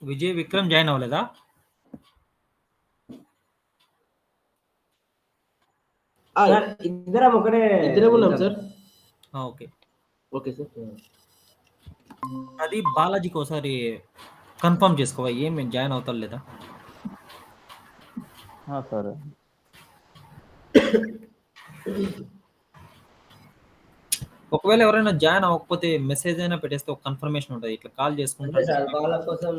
Vijay Vikram join అవ్వలేదా? Sir ఇద్దరం ఒకటే ఉన్నాం సార్. Okay okay sir. అది బాలాజీకి ఒకసారి కన్ఫర్మ్ చేసుకోవా, ఏం జాయిన్ అవుతా లేదా? సరే. ఒకవేళ ఎవరైనా జాయిన్ అవ్వకపోతే మెసేజ్ అయినా పెట్టేస్తే ఒక కన్ఫర్మేషన్ ఉంటుంది. ఇట్లా కాల్ చేసుకుంటా సార్ వాళ్ళ కోసం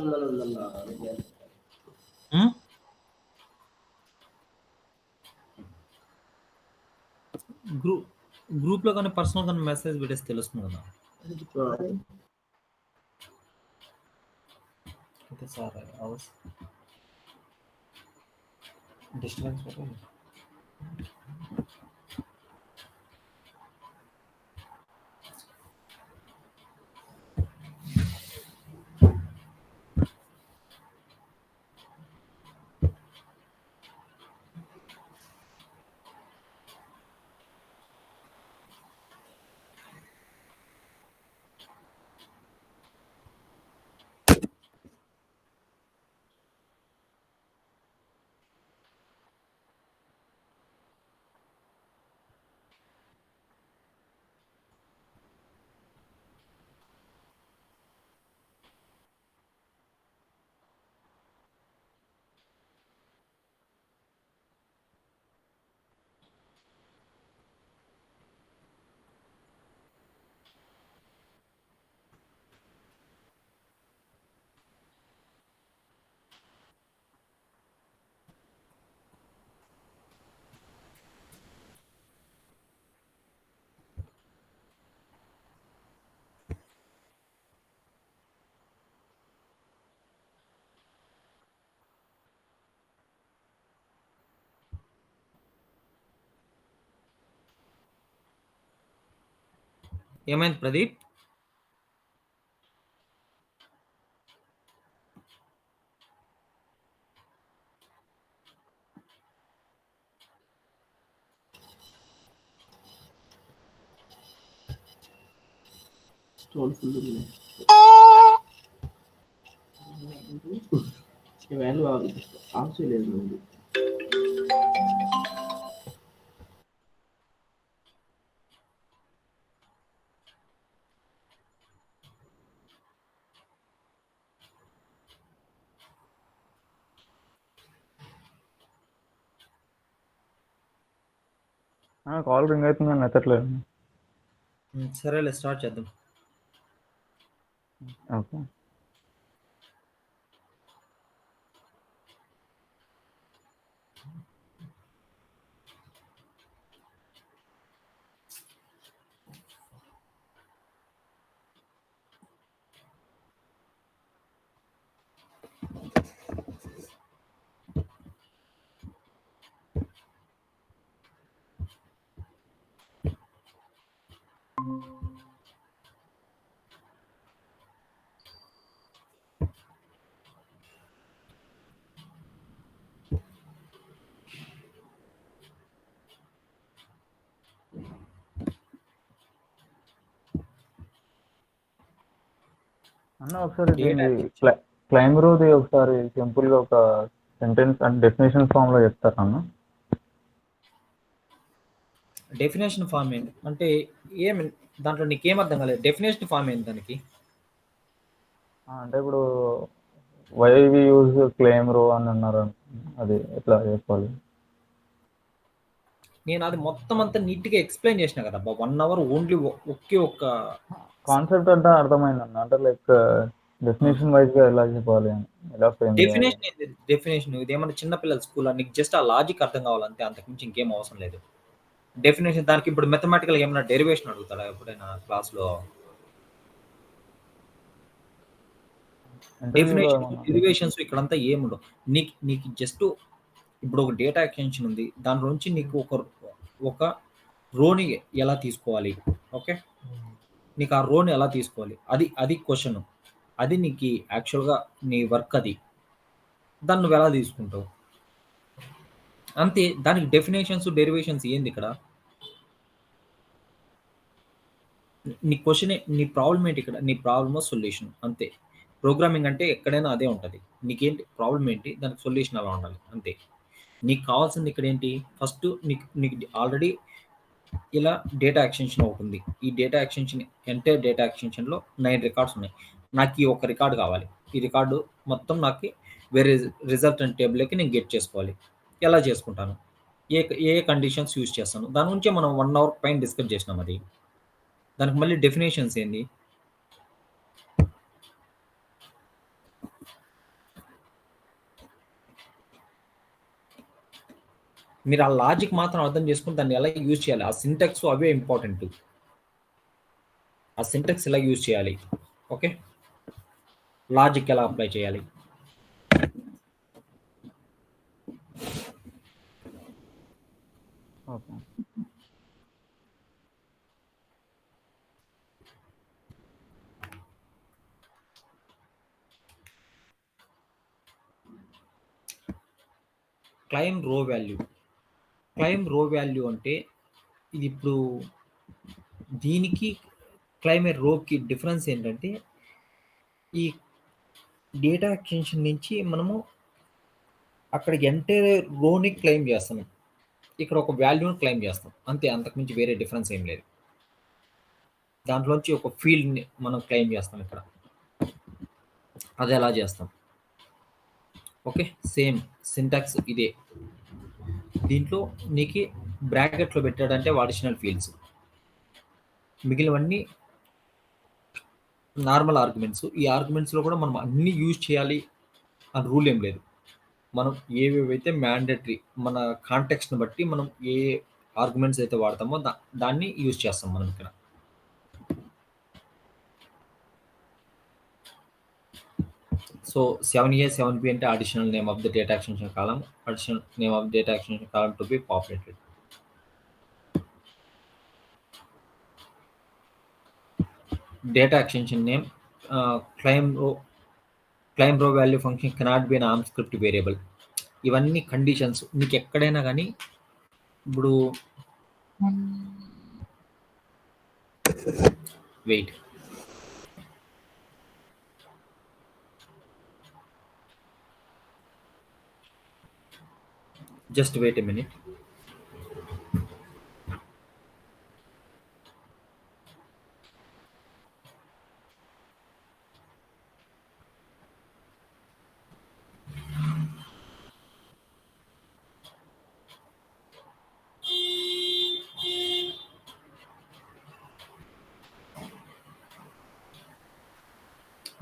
గ్రూప్ లో కానీ పర్సనల్ కానీ మెసేజ్ పెట్టేసి తెలుస్తుంది కదా. ఓకే సార్, డిస్టర్బెన్స్ ఏమైంది ప్రదీప్? వాల్యూ ఆఫ్ చేయలేదు. కాల్ రింగ్ అవుతుంది అని ఎత్తట్లేదు. సరేలే, స్టార్ట్ చేద్దాం. ఓకే. అన్న ఒకసారి క్లైమ్ రోది ఒకసారి సింపుల్ గా ఒక సెంటెన్స్ అండ్ డెఫినేషన్ ఫామ్ లో చెప్తారా అన్న? డెఫినేషన్ ఫామ్ ఏంటి అంటే ఏమి, దాంట్లో నీకేం అర్థం కాలేదు? డెఫినేషన్ ఫామ్ ఏంటి దానికి? అంటే ఇప్పుడు వై వి యూజ్ క్లెయిమ్ రో అని అన్నారు, అది ఎట్లా చెప్పాలి? నేను అది మొత్తం అంతా నీట్గా ఎక్స్ప్లెయిన్ చేసిన కదా 1 hour ఓన్లీ ఒకే ఒక్క కాన్సెప్ట్ అంటే అర్థమైంది అన్న. అంటే లైక్ డెఫినేషన్ వైజ్ గా ఎలా చెప్పాలి అని, ఎలా ఫ్రేమ్ చేయాలి? డెఫినేషన్ ఇదేమన్నా చిన్నపిల్లల స్కూల్, నీకు జస్ట్ ఆ లాజిక్ అర్థం కావాలంటే, అంతకుమించి ఇంకేం అవసరం లేదు. డెఫినేషన్ దానికి ఇప్పుడు మెథమెటికల్ ఏమైనా డెరివేషన్ అడుగుతాడా ఎప్పుడైనా క్లాస్లో? డెఫినేషన్ డెరివేషన్స్ ఇక్కడంతా ఏముండవు. నీకు జస్ట్ ఇప్పుడు ఒక డేటా ఎక్స్టెన్షన్ ఉంది, దాంట్లో నుంచి నీకు ఒక రోని ఎలా తీసుకోవాలి, ఓకే, నీకు ఆ రోని ఎలా తీసుకోవాలి, అది క్వశ్చన్. అది నీకు యాక్చువల్గా నీ వర్క్, అది దాన్ని నువ్వు ఎలా తీసుకుంటావు అంతే. దానికి డెఫినేషన్స్ డెరివేషన్స్ ఏంది ఇక్కడ? నీ క్వశ్చన్, నీ ప్రాబ్లం ఏంటి ఇక్కడ? నీ ప్రాబ్లమ్ సొల్యూషన్ అంతే. ప్రోగ్రామింగ్ అంటే ఎక్కడైనా అదే ఉంటుంది. నీకేంటి ప్రాబ్లం ఏంటి, దానికి సొల్యూషన్ అలా ఉండాలి అంతే. నీకు కావాల్సింది ఇక్కడ ఏంటి, ఫస్ట్ నీకు ఆల్రెడీ ఇలా డేటా ఎక్స్టెన్షన్ ఒకటి ఉంది. ఈ డేటా ఎక్స్టెన్షన్ ఎంటైర్ డేటా ఎక్స్టెన్షన్లో 9 రికార్డ్స్ ఉన్నాయి. నాకు ఈ ఒక రికార్డు కావాలి. ఈ రికార్డు మొత్తం నాకు వేరే రిజల్ట్ అండ్ టేబుల్కి నేను గెట్ చేసుకోవాలి. ఎలా చేసుకుంటాను, ఏ ఏ కండిషన్స్ యూజ్ చేస్తాను, దాని గురించి మనం 1 అవర్ పైన డిస్కస్ చేసినాం. అది దానికి మళ్ళీ డెఫినేషన్స్ ఏంది, మీరు ఆ లాజిక్ మాత్రం అర్థం చేసుకుని దాన్ని ఎలా యూజ్ చేయాలి, ఆ సింటెక్స్ అవే ఇంపార్టెంట్. ఆ సింటెక్స్ ఎలా యూజ్ చేయాలి, ఓకే, లాజిక్ ఎలా అప్లై చేయాలి. Okay. Claim row value. Claim row value అంటే ఇది ఇప్పుడు దీనికి క్లైమ్ రోకి డిఫరెన్స్ ఏంటంటే, ఈ డేటా ఎక్స్టెన్షన్ నుంచి మనము అక్కడ ఎంటైర్ రోని క్లెయిమ్ చేస్తాం, ఇక్కడ ఒక వాల్యూని క్లెయిమ్ చేస్తాం అంతే, అంతకుమించి వేరే డిఫరెన్స్ ఏం లేదు. దాంట్లోంచి ఒక ఫీల్డ్ని మనం క్లెయిమ్ చేస్తాం ఇక్కడ, అది ఎలా చేస్తాం. ఓకే, సేమ్ సింటాక్స్ ఇదే. దీంట్లో నీకు బ్రాకెట్లో పెట్టాడంటే అడిషనల్ ఫీల్డ్స్, మిగిలినవన్నీ నార్మల్ ఆర్గ్యుమెంట్స్. ఈ ఆర్గ్యుమెంట్స్లో కూడా మనం అన్నీ యూజ్ చేయాలి అని రూల్ ఏం లేదు. మనం ఏవేవైతే మ్యాండేటరీ మన కాంటెక్స్ట్ని బట్టి మనం ఏ ఆర్గ్యుమెంట్స్ అయితే వాడతామో దాన్ని యూజ్ చేస్తాం మనం ఇక్కడ. సో 7A 7B అంటే additional name of the data extension column, additional name of data extension column to be populated. Data extension name, claim row value function cannot be an arm script variable. ఇవన్నీ conditions. నీకు ఎక్కడైనా కానీ ఇప్పుడు wait, just wait a minute.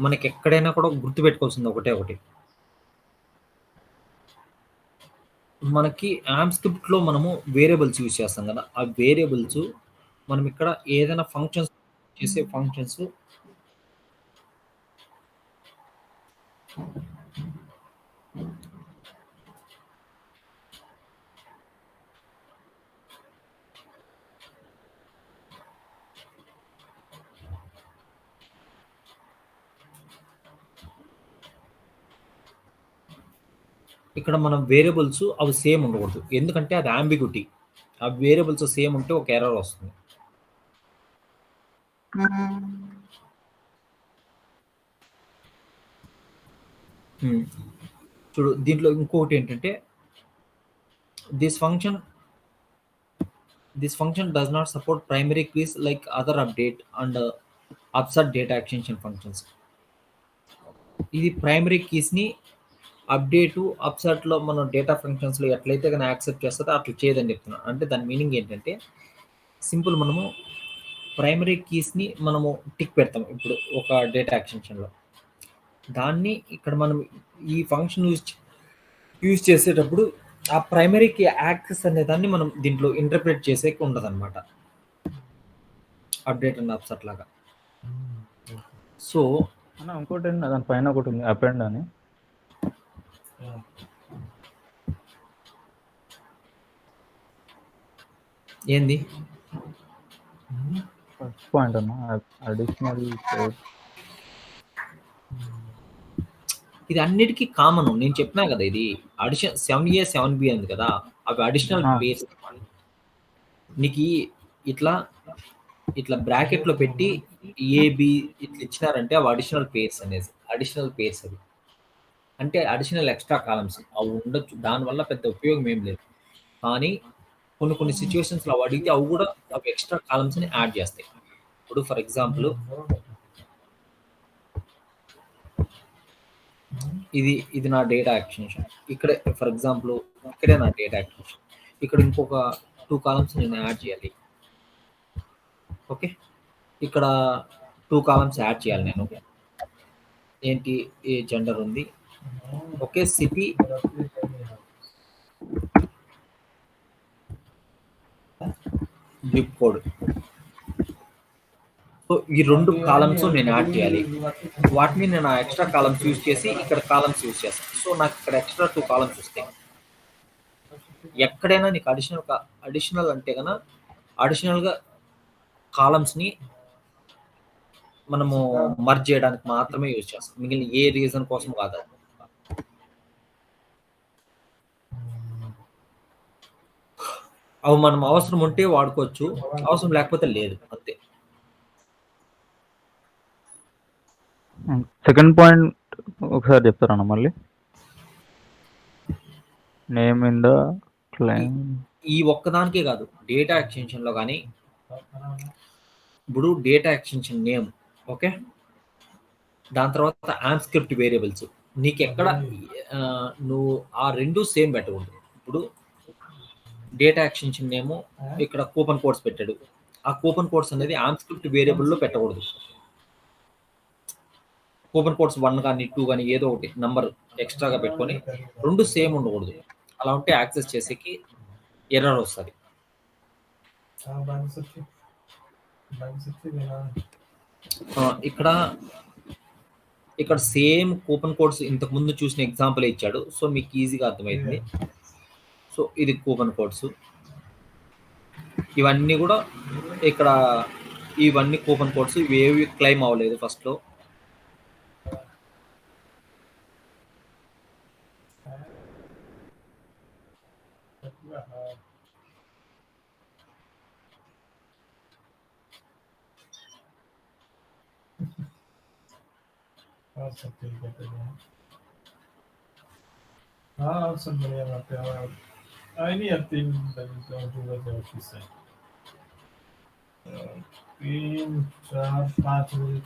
మనకి ఎక్కడైనా కూడా గుర్తుపెట్టుకోవాల్సింది ఒకటి, మనకి ఆమ్ స్క్రిప్ట్లో మనము వేరియబుల్స్ యూజ్ చేస్తాం కదా, ఆ వేరియబుల్స్ మనం ఇక్కడ ఏదైనా ఫంక్షన్స్ చేసే ఫంక్షన్స్ ఇక్కడ మనం వేరియబుల్స్ అవి సేమ్ ఉండకూడదు, ఎందుకంటే అది అంబిగ్యూటీ. ఆ వేరియబుల్స్ సేమ్ ఉంటే ఒక ఎర్రర్ వస్తుంది. చూడు, దీంట్లో ఇంకొకటి ఏంటంటే this function does not support primary keys like other update and upsert data extension functions. ఇది ప్రైమరీ కీస్ని అప్డేటు అప్సర్ట్లో మనం డేటా ఫంక్షన్స్లో ఎట్లయితే కానీ యాక్సెప్ట్ చేస్తుందో అట్లా చేయదని చెప్తున్నాను. అంటే దాని మీనింగ్ ఏంటంటే సింపుల్, మనము ప్రైమరీ కీస్ని మనము టిక్ పెడతాం ఇప్పుడు ఒక డేటా ఎక్స్టెన్షన్లో, దాన్ని ఇక్కడ మనం ఈ ఫంక్షన్ యూజ్ చేసేటప్పుడు ఆ ప్రైమరీ కీ యాక్సెస్ అనే దాన్ని మనం దీంట్లో ఇంటర్ప్రిట్ చేసేకి ఉండదు అనమాట, అప్డేట్ అండ్ అప్సర్ట్ లాగా. సో ఇంకోటి దాని పైన ఒకటి ఉంది అపెండ్ అని, ఏంది ఫస్ట్ పాయింట్ అన్న అడిషనల్. ఇది అన్నిటికీ కామన్, నేను చెప్పినా కదా, ఇది అడిషన్ 7A 7B అంది కదా, అవి అడిషనల్ పేర్స్. నీకు ఇట్లా ఇట్లా బ్రాకెట్లో పెట్టి ఏబి ఇట్లా ఇచ్చినారంటే అవి అడిషనల్ పేర్స్ అనేది అడిషనల్ పేర్స్ అవి అంటే అడిషనల్ ఎక్స్ట్రా కాలమ్స్ అవి ఉండొచ్చు, దానివల్ల పెద్ద ఉపయోగం ఏం లేదు. కానీ కొన్ని సిచ్యువేషన్స్లో అవి అడిగితే అవి కూడా అవి ఎక్స్ట్రా కాలమ్స్ని యాడ్ చేస్తాయి. ఇప్పుడు ఫర్ ఎగ్జాంపుల్ ఇది నా డేటా ఎక్స్టెన్షన్, ఇక్కడే ఫర్ ఎగ్జాంపుల్ ఇక్కడే నా డేటా ఎక్స్టెన్షన్, ఇక్కడ ఇంకొక 2 కాలమ్స్ నేను యాడ్ చేయాలి. ఓకే, ఇక్కడ 2 కాలమ్స్ యాడ్ చేయాలి నేను. ఏంటి, ఏ జెండర్ ఉంది, okay, city, zip code. So ఈ 2 కాలమ్స్ నేను యాడ్ చేయాలి. వాటిని నేను ఆ ఎక్స్ట్రా కాలమ్స్ యూజ్ చేసి ఇక్కడ కాలమ్స్ యూజ్ చేస్తాను. సో నాకు ఇక్కడ ఎక్స్ట్రా 2 కాలమ్స్ వస్తాయి. ఎక్కడైనా నీకు అడిషనల్ అంటే కన్నా అడిషనల్గా కాలమ్స్ని మనము మర్జ్ చేయడానికి మాత్రమే యూజ్ చేస్తాం, మిగిలిన ఏ రీజన్ కోసం కాదు. అవి మనం అవసరం ఉంటే వాడుకోవచ్చు, అవసరం లేకపోతే లేదు, అంతే. సెకండ్ పాయింట్ ఒకసారి చెప్తారన్న మళ్ళీ. Name in the claim. ఈ ఒక్కదానికే కాదు, డేటా ఎక్స్టెన్షన్లో కానీ ఇప్పుడు డేటా ఎక్స్టెన్షన్ నేమ్, ఓకే, దాని తర్వాత ఆన్స్క్రిప్ట్ వేరియబుల్స్, నీకు ఎక్కడ నువ్వు ఆ 2 సేమ్ పెట్టకూడదు. ఇప్పుడు డేటా ఎక్స్టెన్షన్ నేము ఇక్కడ కూపన్ కోడ్స్ పెట్టాడు, ఆ కూపన్ కోడ్స్ అనేది ఆన్స్క్రిప్ట్ వేరియబుల్లో పెట్టకూడదు. కూపన్ కోడ్స్ 1 కానీ 2 కానీ ఏదో ఒకటి నంబర్ ఎక్స్ట్రాగా పెట్టుకొని 2 సేమ్ ఉండకూడదు. అలా ఉంటే యాక్సెస్ చేసేకి ఎర్రర్ వస్తుంది. ఇక్కడ సేమ్ కూపన్ కోడ్స్ ఇంతకు ముందు చూసిన ఎగ్జాంపుల్ ఇచ్చాడు, సో మీకు ఈజీగా అర్థమైంది. సో ఇది కూపన్ కోడ్స్, ఇవన్నీ కూడా ఇక్కడ ఇవన్నీ కూపన్ కోడ్స్, ఇవేవి క్లెయిమ్ అవ్వలేదు ఫస్ట్లో. सब बढ़िया बात है। आई नहीं अब 3 बजे ऑफिस है, 3 4 5 बजे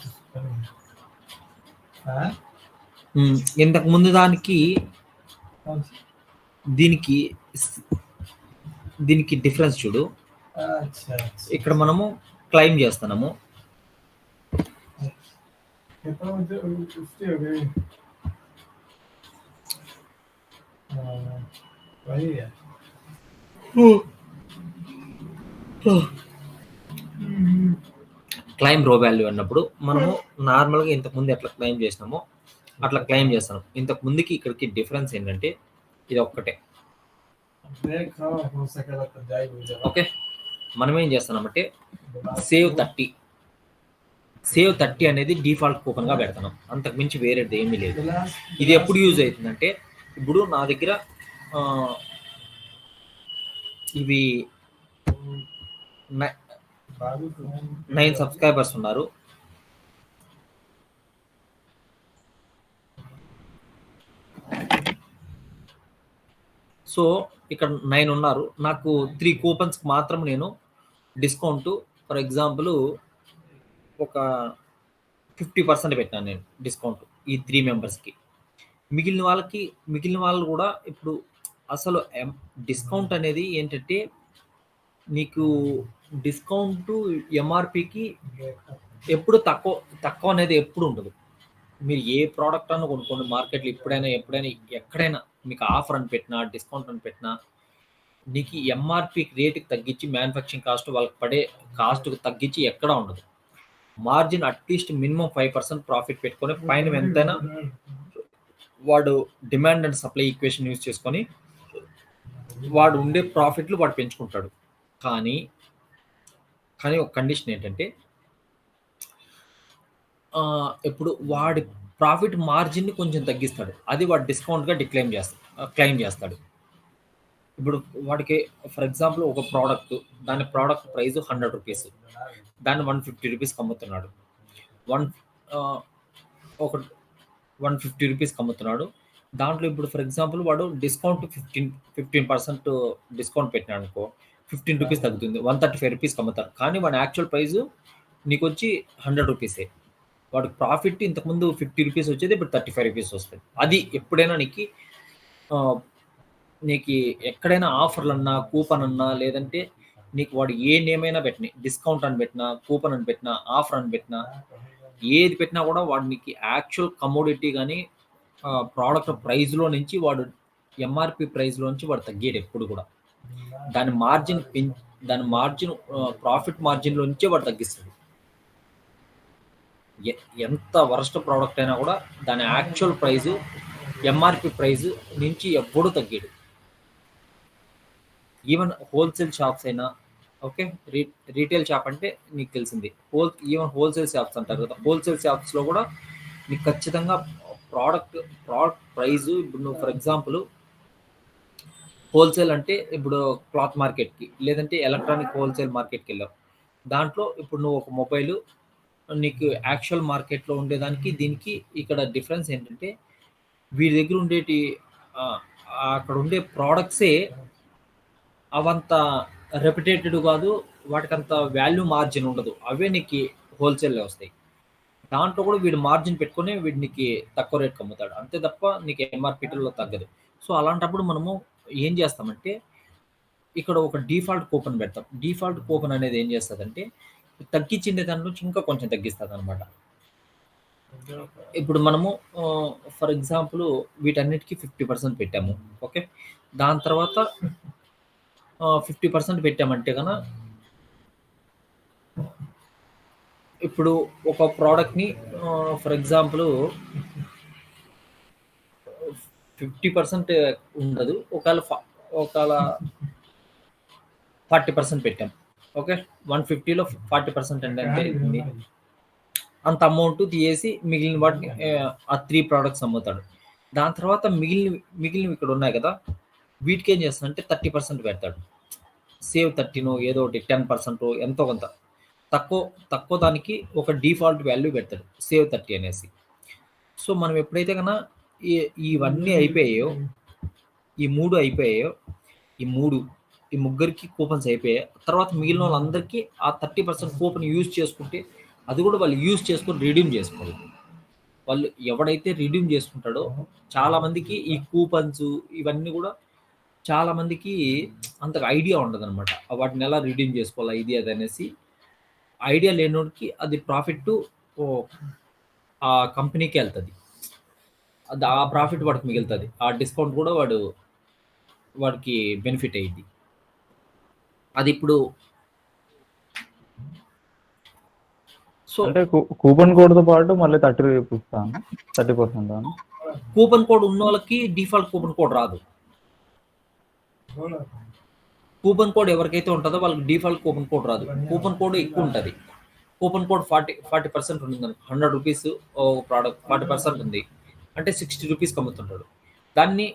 ఇంతకు ముందు దానికి దీనికి డిఫరెన్స్ చూడు. ఇక్కడ మనము క్లెయిమ్ చేస్తున్నాము, క్లెయిమ్ రో వాల్యూ అన్నప్పుడు మనము నార్మల్గా ఇంతకుముందు ఎట్లా క్లెయిమ్ చేసినామో అట్లా క్లెయిమ్ చేస్తాం. ఇంతకు ముందుకి ఇక్కడికి డిఫరెన్స్ ఏంటంటే ఇది ఒక్కటే. ఓకే, మనం ఏం చేస్తున్నామంటే సేవ్ 30 అనేది డిఫాల్ట్ కూపన్గా పెడతాం, అంతకు మించి వేరేది ఏమీ లేదు. ఇది ఎప్పుడు యూజ్ అవుతుందంటే, ఇప్పుడు నా దగ్గర ఇవి 9 సబ్స్క్రైబర్స్ ఉన్నారు. సో ఇక్కడ 9 ఉన్నారు, నాకు 3 కూపన్స్కి మాత్రం నేను డిస్కౌంట్ ఫర్ ఎగ్జాంపుల్ ఒక 50% పెట్టాను నేను డిస్కౌంట్ ఈ 3 మెంబర్స్కి. మిగిలిన వాళ్ళు కూడా ఇప్పుడు అసలు డిస్కౌంట్ అనేది ఏంటంటే, నీకు డిస్కౌంట్ ఎంఆర్పికి ఎప్పుడు తక్కువ అనేది ఎప్పుడు ఉండదు. మీరు ఏ ప్రోడక్ట్ అన్న కొనుక్కోండి మార్కెట్లో, ఎప్పుడైనా ఎక్కడైనా మీకు ఆఫర్ అని పెట్టినా డిస్కౌంట్ అని పెట్టినా నీకు ఎంఆర్పి రేటుకి తగ్గించి మ్యానుఫ్యాక్చరింగ్ కాస్ట్ వాళ్ళకి పడే కాస్ట్కి తగ్గించి ఎక్కడా ఉండదు. మార్జిన్ అట్లీస్ట్ మినిమం 5% ప్రాఫిట్ పెట్టుకొని పైన ఎంతైనా వాడు demand and supply equation use చేసుకొని వాడు ఉండే ప్రాఫిట్లు వాడు పెంచుకుంటాడు. కానీ ఒక కండిషన్ ఏంటంటే, ఇప్పుడు వాడి ప్రాఫిట్ మార్జిన్ని కొంచెం తగ్గిస్తాడు, అది వాడు డిస్కౌంట్గా క్లెయిమ్ చేస్తాడు. ఇప్పుడు వాడికి ఫర్ ఎగ్జాంపుల్ ఒక ప్రోడక్ట్, దాని ప్రోడక్ట్ ప్రైస్ 100 రూపీస్, దాన్ని 150 రూపీస్కి అమ్ముతున్నాడు. వన్ ఒక 150 రూపీస్కి అమ్ముతున్నాడు. దాంట్లో ఇప్పుడు ఫర్ ఎగ్జాంపుల్ వాడు డిస్కౌంట్ 15% డిస్కౌంట్ పెట్టినాడు అనుకో, 15 రూపీస్ తగ్గుతుంది, 135 రూపీస్కి అమ్ముతారు. కానీ వాడి యాక్చువల్ ప్రైస్ నీకు వచ్చి 100 రూపీసే. వాడికి ప్రాఫిట్ ఇంతకుముందు 50 రూపీస్ వచ్చేది, ఇప్పుడు 35 రూపీస్ వస్తుంది. అది ఎప్పుడైనా నీకు ఎక్కడైనా ఆఫర్లు అన్నా, కూపన్ అన్నా, లేదంటే నీకు వాడు ఏ నేమైనా పెట్టినా, డిస్కౌంట్ అని పెట్టినా, కూపన్ అని పెట్టినా, ఆఫర్ అని పెట్టినా, ఏది పెట్టినా కూడా వాడు నీకు యాక్చువల్ కమోడిటీ కానీ ప్రోడక్ట్ ప్రైస్లో నుంచి వాడు ఎంఆర్పి ప్రైస్లో నుంచి వాడు తగ్గేది ఎప్పుడు కూడా. దాని మార్జిన్ ప్రాఫిట్ మార్జిన్లో నుంచే వాడు తగ్గిస్తుంది. ఎంత వరస్ట్ ప్రోడక్ట్ అయినా కూడా దాని యాక్చువల్ ప్రైస్ ఎంఆర్పి ప్రైస్ నుంచి ఎప్పుడూ తగ్గాడు. ఈవెన్ హోల్సేల్ షాప్స్ అయినా, ఓకే, రీటైల్ షాప్ అంటే నీకు తెలిసింది, ఈవెన్ హోల్సేల్ షాప్స్ అంటారు కదా, హోల్సేల్ షాప్స్లో కూడా నీకు ఖచ్చితంగా ప్రోడక్ట్ ప్రైస్, ఇప్పుడు నువ్వు ఫర్ ఎగ్జాంపుల్ హోల్సేల్ అంటే ఇప్పుడు క్లాత్ మార్కెట్కి, లేదంటే ఎలక్ట్రానిక్ హోల్సేల్ మార్కెట్కి వెళ్ళావు. దాంట్లో ఇప్పుడు నువ్వు ఒక మొబైల్, నీకు యాక్చువల్ మార్కెట్లో ఉండేదానికి దీనికి ఇక్కడ డిఫరెన్స్ ఏంటంటే, వీడి దగ్గర ఉండేటి అక్కడ ఉండే ప్రోడక్ట్సే అవంత రెప్యుటేటెడ్ కాదు, వాటికంత వాల్యూ మార్జిన్ ఉండదు, అవే నీకు హోల్సేల్లో వస్తాయి. దాంట్లో కూడా వీడు మార్జిన్ పెట్టుకొని వీడు నీకు తక్కువ రేట్కి అమ్ముతాడు, అంతే తప్ప నీకు ఎంఆర్పీటీలో తగ్గదు. సో అలాంటప్పుడు మనము ఏం చేస్తామంటే, ఇక్కడ ఒక డిఫాల్ట్ కూపన్ పెడతాం. డిఫాల్ట్ కూపన్ అనేది ఏం చేస్తుందంటే, తగ్గించిండే దాని నుంచి ఇంకా కొంచెం తగ్గిస్తుంది అనమాట. ఇప్పుడు మనము ఫర్ ఎగ్జాంపుల్ వీటన్నిటికీ 50% పెట్టాము, ఓకే. దాని తర్వాత 50% పెట్టామంటే కన్నా, ఇప్పుడు ఒక ప్రోడక్ట్ని ఫర్ ఎగ్జాంపుల్ 50% ఉండదు, ఒకవేళ 40% పెట్టాం, ఓకే. 150లో 40% అంటే అంత అమౌంట్ తీసేసి మిగిలిన వాటిని ఆ 3 ప్రోడక్ట్స్ అమ్ముతాడు. దాని తర్వాత మిగిలినవి ఇక్కడ ఉన్నాయి కదా, వీటికి ఏం చేస్తాడంటే 30% పెడతాడు. సేవ్ 30 ఏదో ఒకటి 10% ఎంతో కొంత తక్కువ దానికి ఒక డిఫాల్ట్ వాల్యూ పెడతాడు, సేవ్ 30 అనేసి. సో మనం ఎప్పుడైతే కన్నా ఇవన్నీ అయిపోయాయో, ఈ ముగ్గురికి కూపన్స్ అయిపోయాయి, తర్వాత మిగిలిన వాళ్ళందరికీ ఆ 30% కూపన్ యూజ్ చేసుకుంటే, అది కూడా వాళ్ళు యూజ్ చేసుకొని రిడీమ్ చేసుకోవాలి. వాళ్ళు ఎవడైతే రిడీమ్ చేసుకుంటాడో, చాలామందికి ఈ కూపన్స్ ఇవన్నీ కూడా చాలామందికి అంతగా ఐడియా ఉండదు అనమాట, వాటిని ఎలా రిడీమ్ చేసుకోవాలా ఇది అది అనేసి. ఐడియా లేనోడికి అది ప్రాఫిట్ ఆ కంపెనీకి వెళ్తుంది, అది ఆ ప్రాఫిట్ వాడికి మిగులుతుంది, ఆ డిస్కౌంట్ కూడా వాడికి బెనిఫిట్ అయ్యింది. అది ఇప్పుడు సో అంటే కూపన్ కోడ్తో పాటు మళ్ళీ 30% కూపన్ కోడ్ ఉన్న వాళ్ళకి డిఫాల్ట్ కూపన్ కోడ్ రాదు. కూపన్ కోడ్ ఎవరికైతే ఉంటుందో వాళ్ళకి డిఫాల్ట్ కూపన్ కోడ్ రాదు. కూపన్ కోడ్ ఎక్కువ ఉంటుంది. కూపన్ కోడ్ 40% ఉంది, 100 రూపీస్ ప్రోడక్ట్ 40% ఉంది అంటే 60 రూపీస్కి అమ్ముతుంటాడు. దాన్ని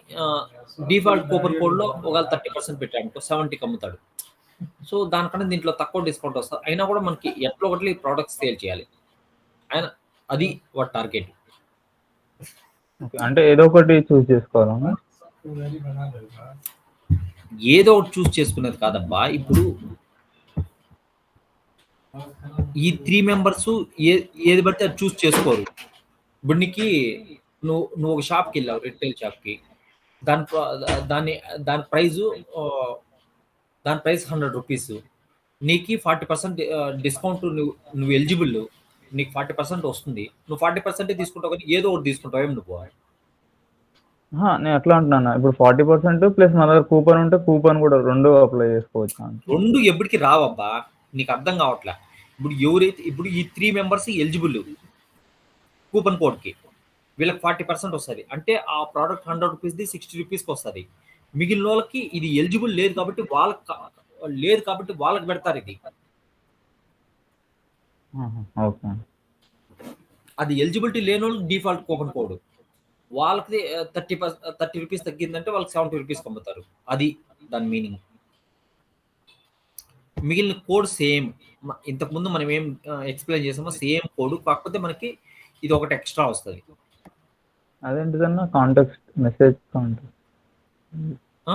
డిఫాల్ట్ కూపన్ కోడ్లో ఒకవేళ 30% పెట్టాడు 70కి అమ్ముతాడు. సో దానికన్నా దీంట్లో తక్కువ డిస్కౌంట్ వస్తుంది, అయినా కూడా మనకి ఎట్లా ఒకటి ప్రోడక్ట్స్ సేల్ చేయాలి, ఆయన అది వాటి టార్గెట్. అంటే ఏదో ఒకటి చూస్ చేసుకోవాలా? ఏదో ఒకటి చూస్ చేసుకునేది కాదబ్బా. ఇప్పుడు ఈ 3 మెంబర్స్ ఏది పడితే అది చూస్ చేసుకోరు. ఇప్పుడు నీకు నువ్వు ఒక షాప్కి వెళ్ళావు, రిటైల్ షాప్కి, దాని ప్రైస్ 100 రూపీస్, నీకు 40% డిస్కౌంట్, నువ్వు ఎలిజిబుల్, నీకు 40% వస్తుంది, నువ్వు 40% తీసుకుంటావు, కానీ ఏదో ఒకటి తీసుకుంటావు ఏమి నువ్వు? నేను ఎట్లా అంటున్నా, ఇప్పుడు 40% ప్లస్ మన దగ్గర కూపన్ ఉంటే కూపన్ కూడా 2 అప్లై చేసుకోవచ్చు. 2 ఎప్పటికి రావబ్బా, నీకు అర్థం కావట్లే. ఇప్పుడు ఈ 3 మెంబర్స్ ఎలిజిబుల్ కూపన్ కోడ్కి, వీళ్ళకి 40% వస్తుంది, అంటే ఆ ప్రోడక్ట్ 100 రూపీస్ది 60 రూపీస్కి వస్తుంది. మిగిలిన వాళ్ళకి ఇది ఎలిజిబుల్ లేదు కాబట్టి వాళ్ళకి పెడతారు ఇది. అది ఎలిజిబిలిటీ లేని వాళ్ళకి డిఫాల్ట్ కూపన్ కోడ్, వాళ్ళకి 30 రూపీస్ తగ్గిందంటే వాళ్ళకి 70 రూపీస్కి అమ్ముతారు. అది దాని మీనింగ్. మిగిలిన కోడ్ సేమ్. ఇంతకుముందు మనం ఏం ఎక్స్ప్లెయిన్ చేసామో సేమ్ కోడ్, కాకపోతే మనకి ఇది ఒకటి ఎక్స్ట్రా వస్తుంది. అదేంటిదన్నా కాంటాక్ట్ మెసేజ్ కాంటాక్ట్ ఆ?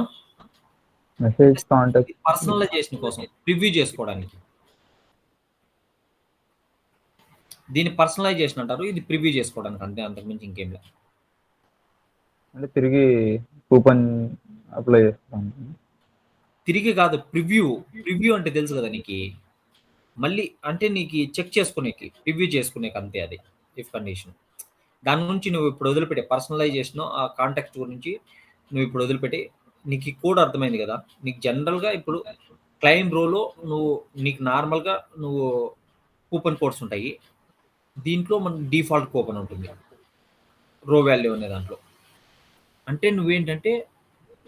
మెసేజ్ కాంటాక్ట్ పర్సనలైజేషన్ కోసం ప్రివ్యూ చేసుకోవడానికి దీన్ని పర్సనలైజేషన్ అంటారు. ఇది ప్రివ్యూ చేసుకోవడానికి, అంతే, అంతకుమించి ఇంకేం లేదు. అంటే తిరిగి కూపన్ అప్లై చేస్తాం. తిరిగి కాదు, ప్రివ్యూ అంటే తెలుసు కదా నీకు. మళ్ళీ అంటే నీకు చెక్ చేసుకునేకి, ప్రివ్యూ చేసుకునేకి, అంతే. అది ఇఫ్ కండిషన్. దాని నుంచి నువ్వు ఇప్పుడు వదిలిపెట్టే పర్సనలైజేషన్, ఆ కాంటాక్ట్ గురించి నువ్వు ఇప్పుడు వదిలిపెట్టి, నీకు ఈ కోడ్ అర్థమైంది కదా. నీకు జనరల్గా ఇప్పుడు క్లైమ్ రోలో నీకు నార్మల్గా నువ్వు కూపన్ కోడ్స్ ఉంటాయి. దీంట్లో మన డిఫాల్ట్ కూపన్ ఉంటుంది రో వాల్యూ అనే దాంట్లో. అంటే నువ్వేంటంటే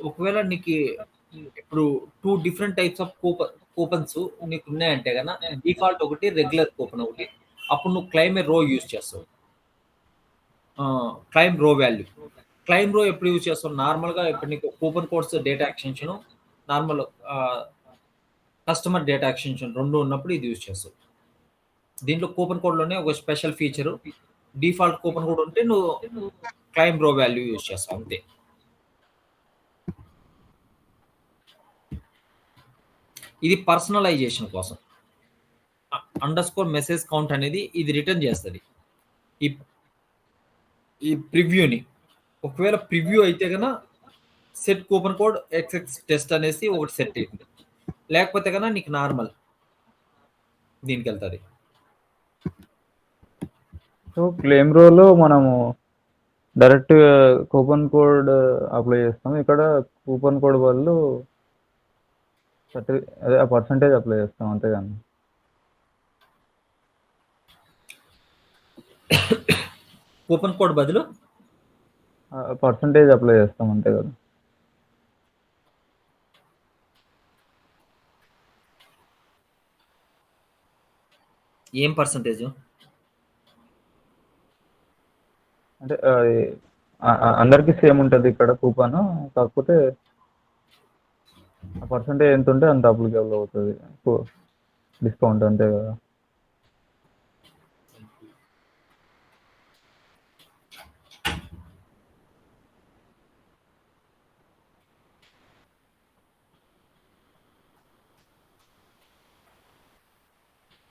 ఒకవేళ నీకు ఇప్పుడు 2 డిఫరెంట్ టైప్స్ ఆఫ్ కూపన్స్ నీకు ఉన్నాయంటే కన్నా డిఫాల్ట్ ఒకటి, రెగ్యులర్ కూపన్ ఒకటి. అప్పుడు నువ్వు క్లైమ్ రో యూజ్ చేస్తావు. Claim row value. క్లైమ్ రో ఎప్పుడు యూజ్ చేస్తావు? నార్మల్గా ఇప్పుడు నీకు coupon codes data extension, normal customer data extension రెండు ఉన్నప్పుడు ఇది యూజ్ చేస్తావు. దీంట్లో కూపన్ కోడ్లోనే ఒక special feature, default coupon code ఉంటే నువ్వు క్లైమ్ రో వాల్యూ యూజ్ చేస్తావు, అంతే. ఇది పర్సనలైజేషన్ కోసం. అండర్స్కోర్ మెసేజ్ కౌంట్ అనేది ఇది రిటర్న్ చేస్తుంది ఈ ప్రివ్యూని. ఒకవేళ ప్రివ్యూ అయితే కన్నా set coupon code XX test అనేసి ఒకటి సెట్ అయింది, లేకపోతే కన్నా నీకు నార్మల్ దీనికి వెళ్తుంది. సో క్లెయిమ్ రోలో మనము డైరెక్ట్ కూపన్ కోడ్ అప్లై చేస్తాం. ఇక్కడ కూపన్ కోడ్ బదులు అదే ఆ పర్సంటేజ్ అప్లై చేస్తాం, అంతేగాని కూపన్ కోడ్ బదులు పర్సంటేజ్ అప్లై చేస్తాం, అంతే కదా. ఏం పర్సంటేజ్? అంటే అందరికీ సేమ్ ఉంటుంది ఇక్కడ కూపన్, కాకపోతే ఆ పర్సంటేజ్ ఎంత ఉంటే అంత అప్లికేబుల్ అవుతుంది డిస్కౌంట్, అంతే కదా.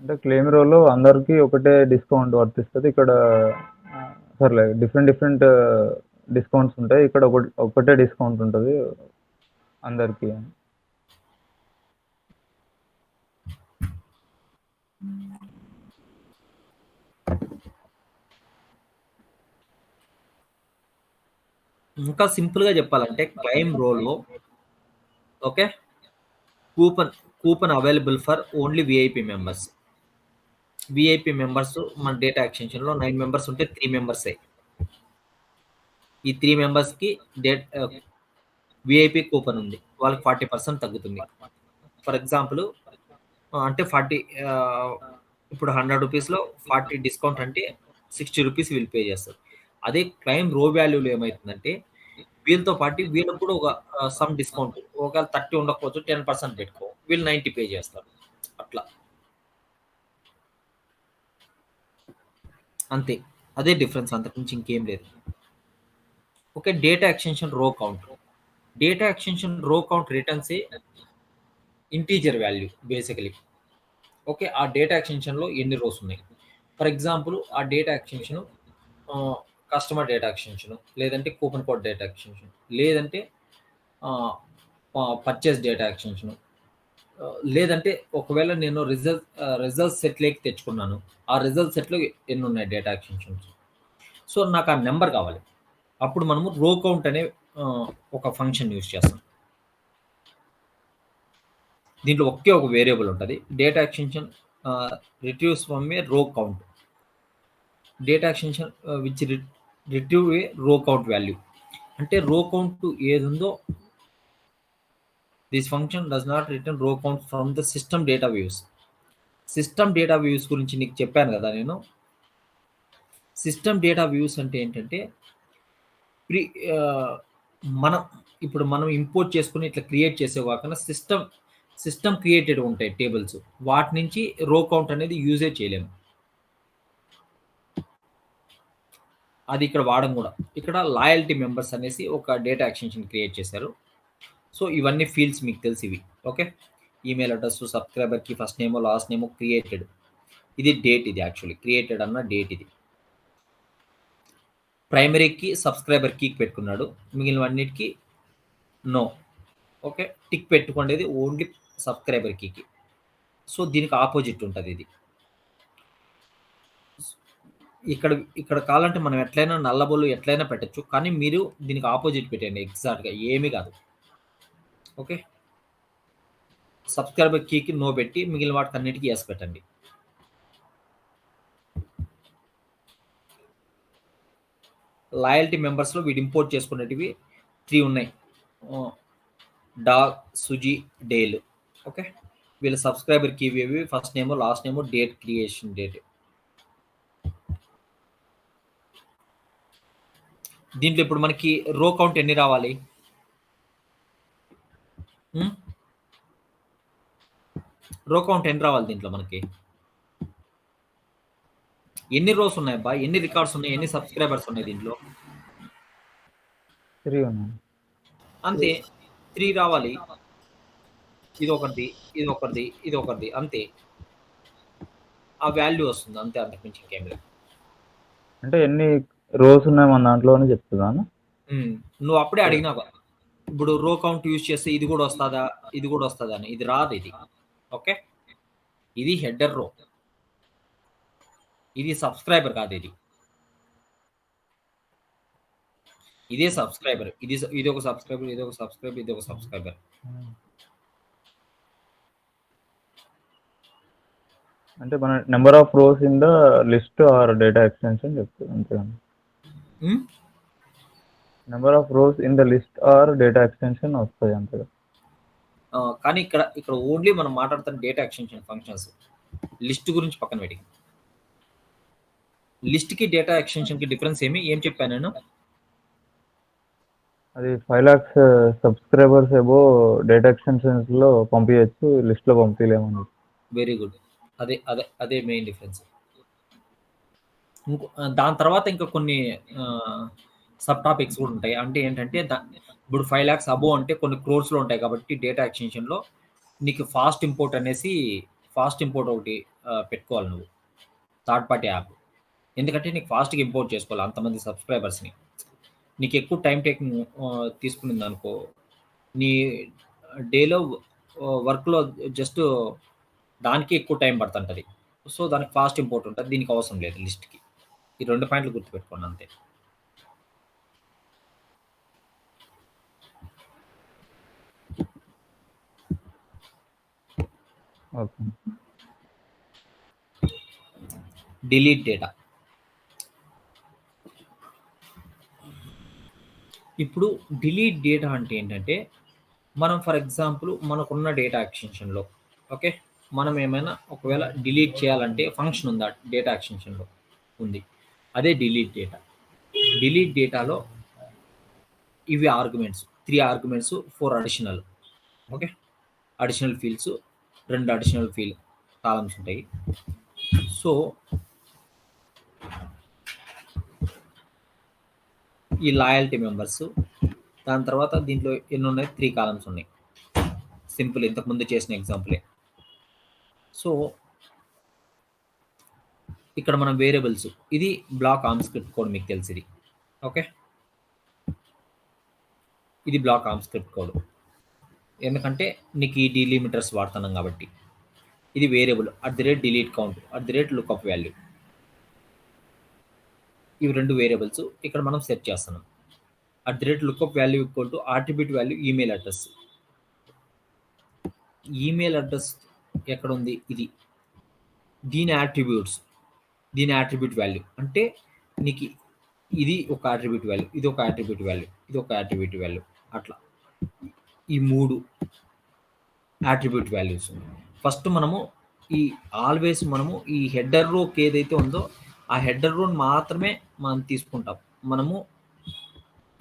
అంటే క్లెయిమ్ రోలో అందరికీ ఒకటే డిస్కౌంట్ వర్తిస్తుంది. ఇక్కడ సర్లే డిఫరెంట్ డిస్కౌంట్స్ ఉంటాయి. ఇక్కడ ఒకటే డిస్కౌంట్ ఉంటుంది అందరికీ. ఇంకా సింపుల్గా చెప్పాలంటే క్లైమ్ రోలో okay coupon available for only VIP members. VIP members మన డేటా ఎక్స్టెన్షన్లో 9 మెంబర్స్ ఉంటే 3 మెంబర్సే. ఈ 3 మెంబర్స్కి విఐపి కూపన్ ఉంది, వాళ్ళకి 40% తగ్గుతుంది. ఫర్ ఎగ్జాంపుల్ అంటే 40 ఇప్పుడు 100 రూపీస్లో 40 డిస్కౌంట్ అంటే 60 రూపీస్ వీళ్ళు పే చేస్తారు. అదే క్లైమ్ రో వాల్యూలో ఏమవుతుందంటే వీళ్ళతో పాటు వీళ్ళకి కూడా ఒక సమ్ డిస్కౌంట్, ఒకవేళ 30 ఉండకపోవచ్చు 10% పెట్టుకో, వీళ్ళు 90 పే చేస్తారు. అట్లా అంతే, అదే డిఫరెన్స్, అంతకుమించి ఇంకేం లేదు. ఓకే, డేటా ఎక్స్టెన్షన్ రో కౌంట్. డేటా ఎక్స్టెన్షన్ రో కౌంట్ రిటర్న్స్ ఏ ఇంటీజర్ వాల్యూ బేసికలీ. ఓకే, ఆ డేటా ఎక్స్టెన్షన్లో ఎన్ని రోస్ ఉన్నాయి. ఫర్ ఎగ్జాంపుల్ ఆ data extension customer data extension, లేదంటే కూపన్ కోడ్ డేటా ఎక్స్టెన్షన్, లేదంటే పర్చేస్ డేటా ఎక్స్టెన్షన్, లేదంటే ఒకవేళ నేను రిజల్ట్ సెట్లోకి తెచ్చుకున్నాను, ఆ రిజల్ట్ సెట్లో ఎన్ని ఉన్నాయి డేటా ఎక్స్టెన్షన్స్. సో నాకు ఆ నెంబర్ కావాలి. అప్పుడు మనము రో కౌంట్ అనే ఒక ఫంక్షన్ యూజ్ చేస్తాం. దీంట్లో ఒకే ఒక వేరియబుల్ ఉంటుంది, data extension retrieves from a row count. Data extension which retrieve a row count value. అంటే రో కౌంట్ ఏది ఉందో this function does not return row count from the system data views. System data views గురించి నీకు చెప్పాను కదా నేను. System data views అంటే ఏంటంటే ప్రీ మనం ఇప్పుడు మనం ఇంపోర్ట్ చేసుకుని ఇట్లా క్రియేట్ చేసే కాకుండా సిస్టమ్ క్రియేటెడ్ ఉంటాయి టేబుల్స్, వాటి నుంచి రో కౌంట్ అనేది యూజే చేయలేము. అది ఇక్కడ వాడడం కూడా. ఇక్కడ లాయల్టీ మెంబర్స్ అనేసి ఒక డేటా ఎక్స్టెన్షన్ క్రియేట్ చేశారు. సో ఇవన్నీ ఫీల్డ్స్ మీకు తెలిసి ఇవి. ఓకే, ఈమెయిల్ అడ్రస్, సబ్స్క్రైబర్కి ఫస్ట్ నేమో లాస్ట్ నేమో, క్రియేటెడ్, ఇది డేట్, ఇది యాక్చువల్లీ క్రియేటెడ్ అన్న డేట్, ఇది ప్రైమరీకి సబ్స్క్రైబర్ కీకి పెట్టుకున్నాడు, మిగిలినవన్నిటికీ నో. ఓకే, టిక్ పెట్టుకునేది ఓన్లీ సబ్స్క్రైబర్ కీకి. సో దీనికి ఆపోజిట్ ఉంటుంది ఇది. ఇక్కడ కావాలంటే మనం ఎట్లయినా నల్లబొల్లు ఎట్లయినా పెట్టచ్చు, కానీ మీరు దీనికి ఆపోజిట్ పెట్టండి ఎగ్జాక్ట్గా, ఏమీ కాదు. ఓకే, సబ్స్క్రైబర్ కీకి నో పెట్టి మిగిలిన వాటికి అన్నిటికీ ఎస్ పెట్టండి. లాయల్టీ మెంబర్స్లో వీడు ఇంపోర్ట్ చేసుకునేటివి 3 ఉన్నాయి, డాగ్, సుజీ, డేల్. ఓకే, వీళ్ళ సబ్స్క్రైబర్ కీ ఇవి, ఫస్ట్ నేమో లాస్ట్ నేమో, డేట్, క్రియేషన్ డేట్. దీంట్లో ఇప్పుడు మనకి రో కౌంట్ ఎన్ని రావాలి? రో కౌంట్ ఎన్ని రావాలి దీంట్లో మనకి? ఎన్ని రోస్ ఉన్నాయి అబ్బా, ఎన్ని రికార్డ్స్ ఉన్నాయి, ఎన్ని సబ్స్క్రైబర్స్ ఉన్నాయి దీంట్లో? 3 ఉన్నాయి. అంతే, 3 రావాలి. ఇది ఒకటి, ఇది ఒకటి, ఇది ఒకటి, అంతే. ఆ వాల్యూ వస్తుంది అంతే, అంతకుమించి ఇంకేం లేదు. అంటే ఎన్ని రోస్ ఉన్నాయి మన దాంట్లో అని చెప్తున్నాను. నువ్వు అప్పుడే అడిగినావు ఇప్పుడు రో కౌంట్ యూజ్ చేస్తే ఇది కూడా వస్తుందా, ఇది కూడా వస్తుందా అని. ఇది రాదు ఇది. ఓకే, ఇది హెడర్ రో, ఇది సబ్స్క్రైబర్ కాదు, ఇదే సబ్స్క్రైబర్, ఇది ఒక సబ్స్క్రైబర్, ఇది ఒక సబ్స్క్రైబర్, ఇది ఒక సబ్స్క్రైబర్. అంటే మన number of rows in the list or data extension చెప్తుంది అంతేగాని number of rows in the list or data extension వస్తాయి అంతేగా. కానీ ఇక్కడ ఓన్లీ మనం మాట్లాడుతున్న డేటా ఎక్స్టెన్షన్ ఫంక్షన్స్. లిస్ట్ గురించి పక్కన పెట్టి, లిస్ట్కి డేటా ఎక్స్టెన్షన్కి డిఫరెన్స్ ఏం చెప్పాను నేను? అది 5 lakhs సబ్స్క్రైబర్స్ ఏవో డేటా ఎక్స్టెన్షన్స్లో పంపించచ్చు, లిస్ట్లో పంపించలేమని. వెరీ గుడ్, అదే మెయిన్ డిఫరెన్స్. దాని తర్వాత ఇంకా కొన్ని సబ్ టాపిక్స్ కూడా ఉంటాయి. అంటే ఏంటంటే ఇప్పుడు 5 lakhs అబోవ్ అంటే కొన్ని క్రోర్స్లో ఉంటాయి కాబట్టి డేటా ఎక్స్టెన్షన్లో నీకు ఫాస్ట్ ఇంపోర్ట్ ఒకటి పెట్టుకోవాలి నువ్వు, థర్డ్ పార్టీ యాప్. ఎందుకంటే నీకు ఫాస్ట్గా ఇంపోర్ట్ చేసుకోవాలి అంతమంది సబ్స్క్రైబర్స్ని. నీకు ఎక్కువ టైం టేకింగ్ తీసుకునింది అనుకో, నీ డేలో వర్క్లో జస్ట్ దానికి ఎక్కువ టైం పడుతుంటుంది. సో దానికి ఫాస్ట్ ఇంపోర్ట్ ఉంటుంది, దీనికి అవసరం లేదు లిస్ట్కి. ఈ 2 పాయింట్లు గుర్తుపెట్టుకోండి అంతే. Okay, delete data. ఇప్పుడు డిలీట్ డేటా అంటే ఏంటంటే, మనం ఫర్ ఎగ్జాంపుల్ మనకున్న డేటా ఎక్స్టెన్షన్లో ఓకే, మనం ఏమైనా ఒకవేళ డిలీట్ చేయాలంటే ఫంక్షన్ ఉందా డేటా ఎక్స్టెన్షన్లో? ఉంది, అదే డిలీట్ డేటా. డిలీట్ డేటాలో ఇవి arguments, 3 arguments, 4 additional. Okay, additional fields, 2 additional field columns ఉంటాయి. సో ఈ లాయల్టీ మెంబర్స్, దాని తర్వాత దీంట్లో ఎన్ని ఉన్నాయి? 3 కాలమ్స్ ఉన్నాయి. సింపుల్, ఇంతకుముందు చేసిన ఎగ్జాంపులే. సో ఇక్కడ మనం వేరియబుల్స్, ఇది బ్లాక్ ఆర్మ్ స్క్రిప్ట్ కోడ్, మీకు తెలిసింది. ఓకే, ఇది బ్లాక్ ఆర్మ్ స్క్రిప్ట్ కోడ్, ఎందుకంటే నీకు ఈ డీలిమిటర్స్ వాడుతున్నాం కాబట్టి. ఇది variable @delete count @lookup value. ఇవి 2 వేరియబుల్స్ ఇక్కడ మనం సెట్ చేస్తున్నాం. @lookup value attribute value email address. Email address ఎక్కడ ఉంది? ఇది దీని యాట్రిబ్యూట్స్, దీని యాట్రిబ్యూట్ వాల్యూ. అంటే నీకు ఇది ఒక యాట్రిబ్యూట్ వాల్యూ, ఇది ఒక యాట్రిబ్యూట్ వాల్యూ, ఇది ఒక యాట్రిబ్యూట్ వాల్యూ, అట్లా ఈ 3 యాట్రిబ్యూట్ వాల్యూస్. ఫస్ట్ మనము మనము ఈ హెడర్ రోకి ఏదైతే ఉందో ఆ హెడర్ రోని మాత్రమే మనం తీసుకుంటాం. మనము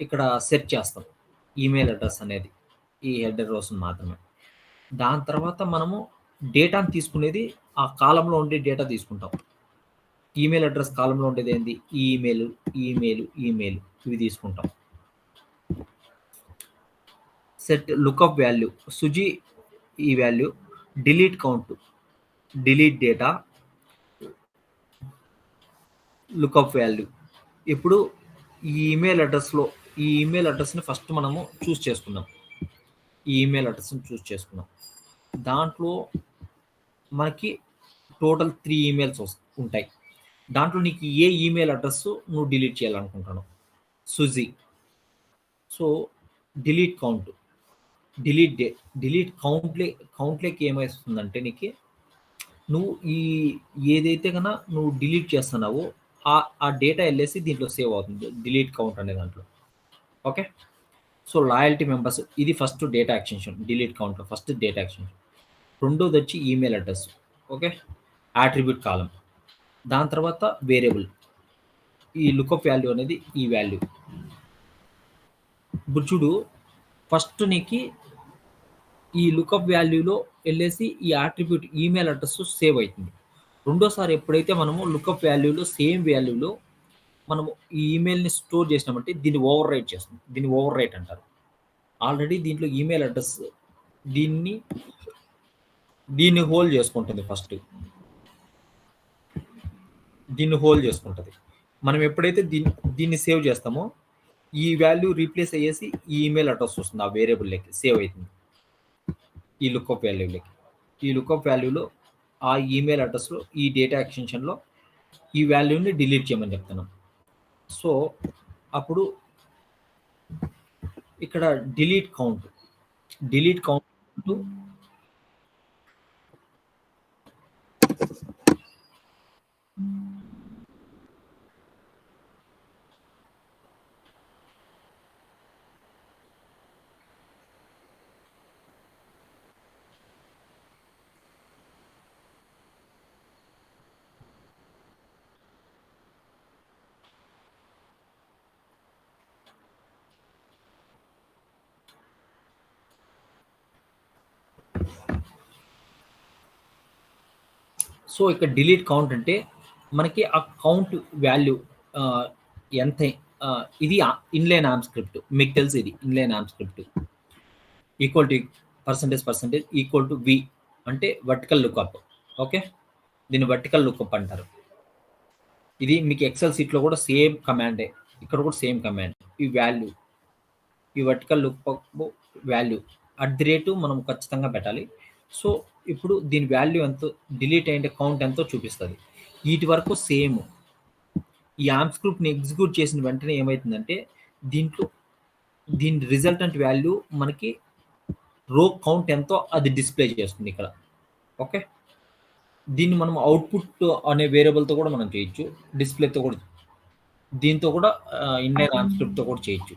ఇక్కడ సెట్ చేస్తాం ఈమెయిల్ అడ్రస్ అనేది ఈ హెడర్ రోస్ మాత్రమే. దాని తర్వాత మనము డేటాను తీసుకునేది ఆ కాలంలో ఉండే డేటా తీసుకుంటాం. ఈమెయిల్ అడ్రస్ కాలంలో ఉండేది ఏంది, ఈమెయిల్ ఈమెయిల్ ఈమెయిల్ ఇవి తీసుకుంటాం. సెట్ లుకప్ వాల్యూ సుజీ ఈ value, delete count delete data, lookup value. ఇప్పుడు ఈ ఈమెయిల్ అడ్రస్లో ఈ ఈమెయిల్ అడ్రస్ని ఫస్ట్ మనము చూస్ చేసుకున్నాం. ఈ ఈమెయిల్ అడ్రస్ని చూస్ చేసుకున్నాం. దాంట్లో మనకి టోటల్ 3 ఈమెయిల్స్ ఉంటాయి. దాంట్లో నీకు ఏ ఈమెయిల్ అడ్రస్ నువ్వు డిలీట్ చేయాలనుకుంటాను, Suji. So delete count delete కౌంట్లోకి ఏమవుతుందంటే నీకు నువ్వు ఏదైతే కన్నా నువ్వు డిలీట్ చేస్తున్నావో ఆ డేటా వెళ్ళేసి దీంట్లో సేవ్ అవుతుంది, డిలీట్ కౌంట్ అనే దాంట్లో. ఓకే, సో లాయల్టీ మెంబర్స్ ఇది ఫస్ట్ డేటా ఎక్స్టెన్షన్, డిలీట్ కౌంట్లో ఫస్ట్ డేటా ఎక్స్టెన్షన్. రెండోది వచ్చి email address. Okay, attribute column. దాని తర్వాత వేరియబుల్, ఈ లుకప్ వాల్యూ అనేది ఈ వాల్యూ. ఇప్పుడు చూడు, ఫస్ట్ నీకు ఈ లుకప్ వాల్యూలో వెళ్ళేసి ఈ యాట్రిబ్యూట్ ఈమెయిల్ అడ్రస్ సేవ్ అవుతుంది. రెండోసారి ఎప్పుడైతే మనము లుకప్ వాల్యూలో సేమ్ వాల్యూలో మనము ఈ ఈమెయిల్ని స్టోర్ చేసినామంటే దీన్ని ఓవర్ రైట్ చేస్తుంది. దీన్ని ఓవర్ రైట్ అంటారు. ఆల్రెడీ దీంట్లో ఈమెయిల్ అడ్రస్ దీన్ని హోల్డ్ చేసుకుంటుంది. ఫస్ట్ దీన్ని హోల్డ్ చేసుకుంటుంది. మనం ఎప్పుడైతే దీన్ని సేవ్ చేస్తామో ఈ వాల్యూ రీప్లేస్ అయ్యేసి ఈ ఈమెయిల్ అడ్రస్ వస్తుంది, ఆ వేరియబుల్లోకి సేవ్ అవుతుంది. ఈ లుకప్ వాల్యూలోకి, ఈ లుకప్ వాల్యూలో ఆ ఈమెయిల్ అడ్రస్లో ఈ డేటా ఎక్స్టెన్షన్లో ఈ వాల్యూని డిలీట్ చేయమని చెప్తున్నాం. సో అప్పుడు ఇక్కడ డిలీట్ కౌంట్ సో ఇక్కడ డిలీట్ కౌంట్ అంటే మనకి ఆ కౌంట్ వాల్యూ ఎంత, ఇది ఇన్లైన్ ఆర్మ్ స్క్రిప్ట్. మీకు తెలుసు ఇది inline arm script. Equal to percentage equal to V అంటే వర్టికల్ లుకప్. ఓకే, దీన్ని వర్టికల్ లుకప్ అంటారు. ఇది మీకు ఎక్సెల్ సీట్లో కూడా సేమ్ కమాండే, ఇక్కడ కూడా సేమ్ కమాండ్. ఈ వాల్యూ, ఈ వర్టికల్ లుకప్ వాల్యూ @ మనం ఖచ్చితంగా పెట్టాలి. సో ఇప్పుడు దీని వాల్యూ ఎంతో, డిలీట్ అయ్యే కౌంట్ ఎంతో చూపిస్తుంది. వీటి వరకు సేమ్. ఈ ఆర్మ్ స్క్రిప్ట్ని ఎగ్జిక్యూట్ చేసిన వెంటనే ఏమవుతుందంటే దీని రిజల్టెంట్ వాల్యూ మనకి రో కౌంట్ ఎంతో అది డిస్ప్లే చేస్తుంది ఇక్కడ. ఓకే, దీన్ని మనం అవుట్పుట్ అనే వేరియబుల్తో కూడా మనం చేయొచ్చు, డిస్ప్లేతో కూడా, దీంతో కూడా ఇన్లైన్ ఆర్మ్ స్క్రిప్ట్తో కూడా చేయొచ్చు.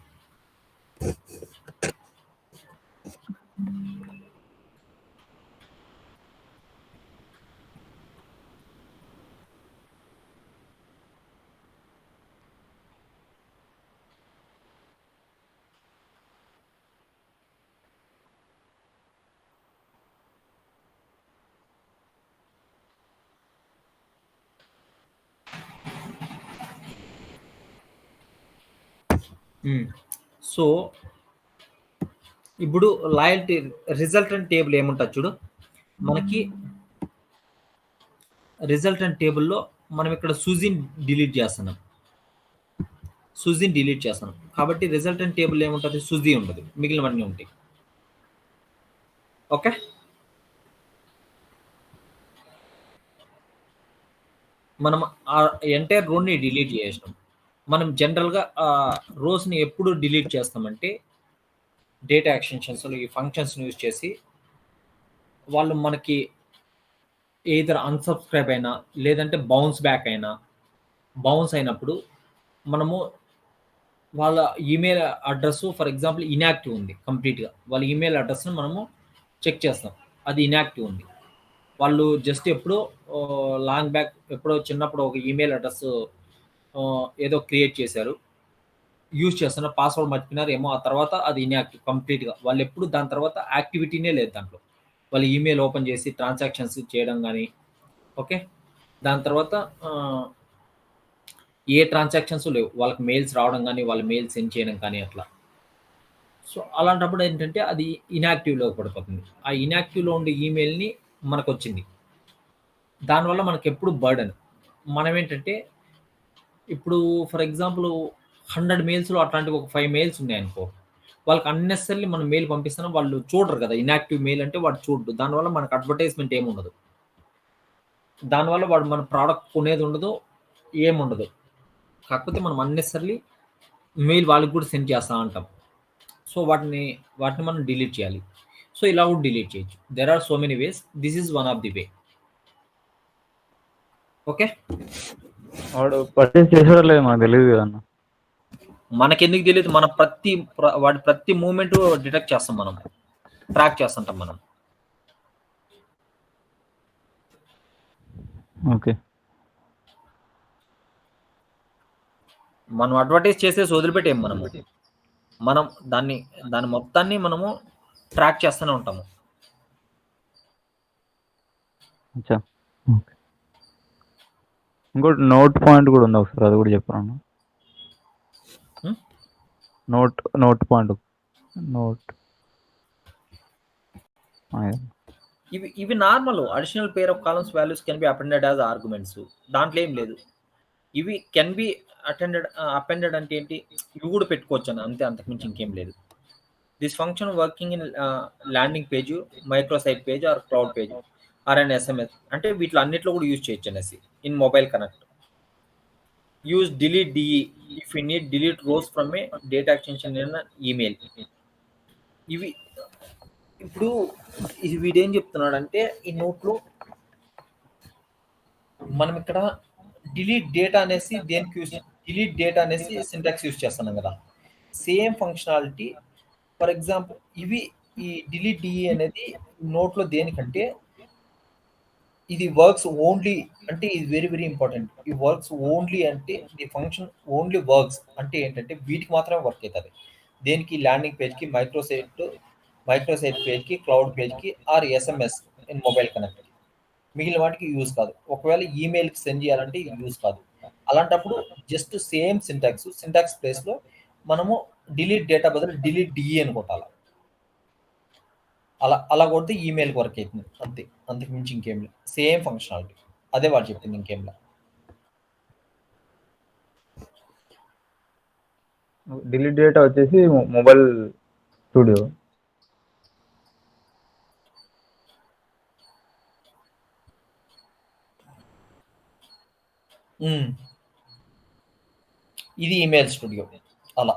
సో ఇప్పుడు లాయల్టీ రిజల్టెంట్ టేబుల్ ఏముంటుంది చూడు, మనకి రిజల్టెంట్ టేబుల్లో మనం ఇక్కడ సుజీని డిలీట్ చేస్తున్నాం కాబట్టి రిజల్టెంట్ టేబుల్ ఏముంటుంది, సుజీ ఉండదు, మిగిలినవన్నీ ఉంటాయి. ఓకే, మనం ఆ ఎంటైర్ రోని డిలీట్ చేసినాం. మనం జనరల్గా రోస్ని ఎప్పుడు డిలీట్ చేస్తామంటే డేటా ఎక్స్టెన్షన్స్లో ఈ ఫంక్షన్స్ని యూజ్ చేసి వాళ్ళు మనకి ఏదర్ అన్సబ్స్క్రైబ్ అయినా లేదంటే బౌన్స్ అయినప్పుడు మనము వాళ్ళ email address for example inactive ఉంది కంప్లీట్గా, వాళ్ళ ఈమెయిల్ అడ్రస్ని మనము చెక్ చేస్తాం, అది ఇన్యాక్టివ్ ఉంది. వాళ్ళు జస్ట్ ఎప్పుడో లాంగ్ బ్యాక్ ఎప్పుడో చిన్నప్పుడు ఒక ఈమెయిల్ అడ్రస్ ఏదో క్రియేట్ చేశారు, యూజ్ చేస్తున్నారు, పాస్వర్డ్ మర్చిపోయినారు ఏమో, ఆ తర్వాత అది ఇన్యాక్టివ్ కంప్లీట్గా. వాళ్ళు ఎప్పుడు దాని తర్వాత యాక్టివిటీనే లేదు దాంట్లో. వాళ్ళు ఈమెయిల్ ఓపెన్ చేసి ట్రాన్సాక్షన్స్ చేయడం కానీ, ఓకే, దాని తర్వాత ఏ ట్రాన్సాక్షన్స్ లేవు, వాళ్ళకి మెయిల్స్ రావడం కానీ, వాళ్ళ మెయిల్ సెండ్ చేయడం కానీ అట్లా. సో అలాంటప్పుడు ఏంటంటే అది ఇన్యాక్టివ్లో పడిపోతుంది. ఆ ఇన్యాక్టివ్లో ఉండే ఈమెయిల్ని మనకు వచ్చింది, దానివల్ల మనకి ఎప్పుడు బర్డెన్. మనం ఏంటంటే ఇప్పుడు ఫర్ ఎగ్జాంపుల్ 100 మెయిల్స్లో అట్లాంటివి ఒక 5 మెయిల్స్ ఉన్నాయనుకో, వాళ్ళకి అన్నెసరీ మనం మెయిల్ పంపిస్తున్నాం, వాళ్ళు చూడరు కదా. ఇన్యాక్టివ్ మెయిల్ అంటే వాడు చూడడు, దానివల్ల మనకు అడ్వర్టైజ్మెంట్ ఏముండదు, దానివల్ల వాడు మన ప్రోడక్ట్ కొనేది ఉండదు, ఏముండదు. కాకపోతే మనం అన్నెసరీ మెయిల్ వాళ్ళకి కూడా సెండ్ చేస్తూ ఉంటాం. సో వాటిని మనం డిలీట్ చేయాలి. సో ఇలా కూడా డిలీట్ చేయొచ్చు. There are so many ways, this is one of the way. Okay, వాడు పర్చేస్ చేసాడో లేదు మనకు తెలియదు కదన్న. మనకెందుకు తెలియదు? మన వాడి ప్రతి మూమెంట్ డిటెక్ట్ చేస్తాం, మనం ట్రాక్ చేస్తుంటాం మనం. ఓకే, మనం అడ్వర్టైజ్ చేసేసి వదిలిపెట్టేం మనం దాన్ని మొత్తాన్ని మనము ట్రాక్ చేస్తూనే ఉంటాము. అచ్చా, ఓకే. ఇంకోటి నోట్ పాయింట్ కూడా ఉంది, ఒకసారి అది కూడా చెప్పాను. నోట్ పాయింట్, నోట్ ఇవి normal additional pair of columns values can be appended as arguments. దాంట్లో ఏం లేదు. ఇవి కెన్ బి అపెండెడ్ అంటే ఏంటి, ఇవి కూడా పెట్టుకోవచ్చు అని అంతే, అంతకుమించి ఇంకేం లేదు. This function working in landing page, microsite page or cloud page or and SMS. అంటే వీటిలో అన్నిట్లో కూడా యూజ్ చేయొచ్చు అనేసి. In mobile connect use delete DE if you need delete rows from a data extension in email. ఇవి ఇప్పుడు వీడేం చెప్తున్నాడు అంటే, ఈ నోట్లో మనం ఇక్కడ డిలీట్ డేటా అనేసి దేనికి యూజ్, డిలీట్ డేటా అనేసి సింటాక్స్ యూజ్ చేస్తున్నాం కదా. సేమ్ ఫంక్షనాలిటీ ఫర్ ఎగ్జాంపుల్ ఈ డిలీట్ డిఈ అనేది నోట్లో దేనికంటే, ఇది వర్క్స్ ఓన్లీ అంటే, ఇది వెరీ వెరీ ఇంపార్టెంట్. ఈ వర్క్స్ ఓన్లీ అంటే ది ఫంక్షన్ ఓన్లీ వర్క్స్ అంటే ఏంటంటే వీటికి మాత్రమే వర్క్ అవుతుంది. దేనికి, ల్యాండింగ్ పేజ్కి, మైక్రోసైట్ పేజ్కి, క్లౌడ్ పేజ్కి or SMS in mobile connect. మిగిలిన వాటికి యూజ్ కాదు. ఒకవేళ ఈమెయిల్కి సెండ్ చేయాలంటే ఇది యూజ్ కాదు. అలాంటప్పుడు జస్ట్ సేమ్ సింటాక్స్ ప్లేస్లో మనము డిలీట్ డేటా బదులు డిలీట్ డిఈ అని కొట్టాలి. అలా కొడితే ఈమెయిల్కి వర్క్ అవుతుంది అంతే, అంతకు మించి ఇంకేం లేదు. సేమ్ ఫంక్షనాలిటీ, అదే వాడు చెప్పింది, ఇంకేం లేదు. డిలీట్ డేటా వచ్చేసి మొబైల్ స్టూడియో. ఇది ఈమెయిల్ స్టూడియో అలా.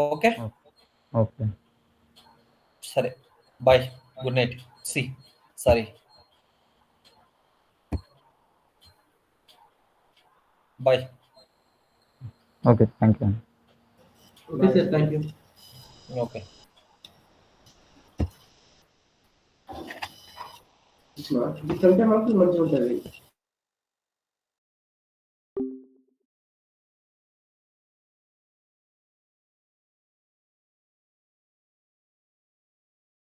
ఓకే, ఓకే, సరే, bye, good night. Sorry, bye. Okay, thank you. Okay sir, thank you. Okay, ఇది కంటే మాకు మంచిగా ఉంటుంది.